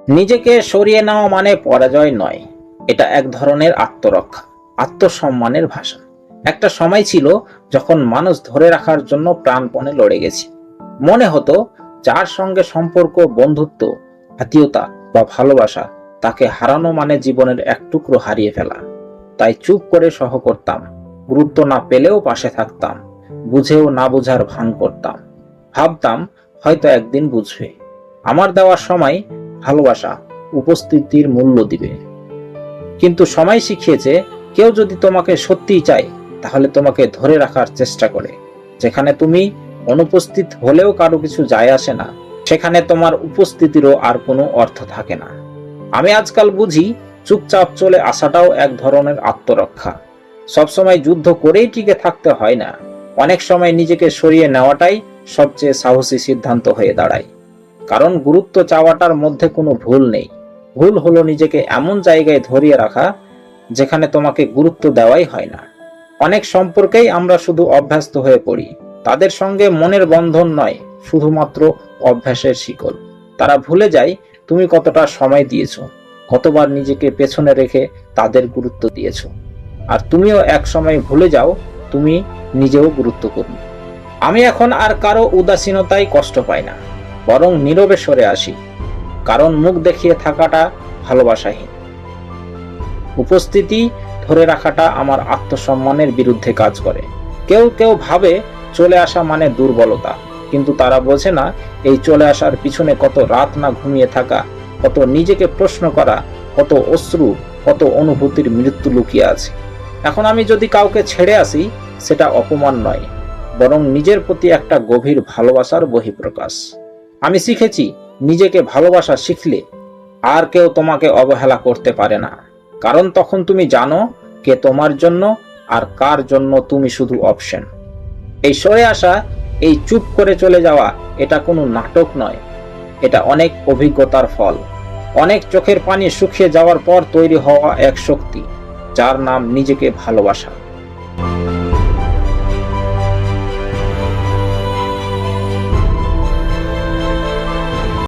নিজেকে সরিয়ে নেওয়া মানে পরাজয় নয়, এটা এক ধরনের আত্মরক্ষা, আত্মসম্মানের ভাষা। একটা সময় ছিল যখন মানুষ ধরে রাখার জন্য প্রাণপণে লড়ে গেছে। মনে হতো যার সঙ্গে সম্পর্ক, বন্ধুত্ব, আত্মীয়তা বা ভালোবাসা, তাকে হারানো মানে জীবনের এক টুকরো হারিয়ে ফেলা। তাই চুপ করে সহ করতাম, গুরুত্ব না পেলেও পাশে থাকতাম, বুঝেও না বুঝার ভান করতাম। ভাবতাম হয়তো একদিন বুঝবে, আমার দেওয়ার সময় ভালোবাসা, উপস্থিতির মূল্য দিবে। কিন্তু সময় শিখিয়েছে, কেউ যদি তোমাকে সত্যিই চায় তাহলে তোমাকে ধরে রাখার চেষ্টা করে। যেখানে তুমি অনুপস্থিত হলেও কারো কিছু যায় আসে না, সেখানে তোমার উপস্থিতিরও আর কোনো অর্থ থাকে না। আমি আজকাল বুঝি, চুপচাপ চলে আসাটাও এক ধরনের আত্মরক্ষা। সবসময় যুদ্ধ করেই টিকে থাকতে হয় না, অনেক সময় নিজেকে সরিয়ে নেওয়াটাই সবচেয়ে সাহসী সিদ্ধান্ত হয়ে দাঁড়ায়। কারণ গুরুত্ব চাওয়াটার মধ্যে কোনো ভুল নেই, ভুল হলো নিজেকে এমন জায়গায় ধরিয়ে রাখা যেখানে তোমাকে গুরুত্ব দেওয়াই হয় না। অনেক সম্পর্কেই আমরা শুধু অভ্যস্ত হয়ে পড়ি, তাদের সঙ্গে মনের বন্ধন নয়, শুধুমাত্র অভ্যাসের শিকল। তারা ভুলে যায় তুমি কতটা সময় দিয়েছো, কতবার নিজেকে পেছনে রেখে তাদের গুরুত্ব দিয়েছো। আর তুমিও এক সময় ভুলে যাও তুমি নিজেও গুরুত্বপূর্ণ। আমি এখন আর কারো উদাসীনতায় কষ্ট পাই না, বরং নীরবে সরে আসি। কারণ মুখ দেখিয়ে থাকাটা ভালোবাসাহীন। উপস্থিতি ধরে রাখাটা আমার আত্মসম্মানের বিরুদ্ধে কাজ করে। কেউ কেউ ভাবে চলে আসা মানে দুর্বলতা, কিন্তু তারা বোঝে না এই চলে আসার পিছনে কত রাত না ঘুমিয়ে থাকা, কত নিজেকে প্রশ্ন করা, কত অশ্রু, কত অনুভূতির মৃত্যু লুকিয়ে আছে। এখন আমি যদি কাউকে ছেড়ে আসি, সেটা অপমান নয়, বরং নিজের প্রতি একটা গভীর ভালোবাসার বহিঃপ্রকাশ। আমি শিখেছি, নিজেকে ভালোবাসা শিখলে আর কেউ তোমাকে অবহেলা করতে পারে না। কারণ তখন তুমি জানো কে তোমার জন্য আর কার জন্য তুমি শুধু অপশন। এই সরে আসা, এই চুপ করে চলে যাওয়া, এটা কোনো নাটক নয়, এটা অনেক অভিজ্ঞতার ফল। অনেক চোখের পানি শুকিয়ে যাওয়ার পর তৈরি হওয়া এক শক্তি, যার নাম নিজেকে ভালোবাসা।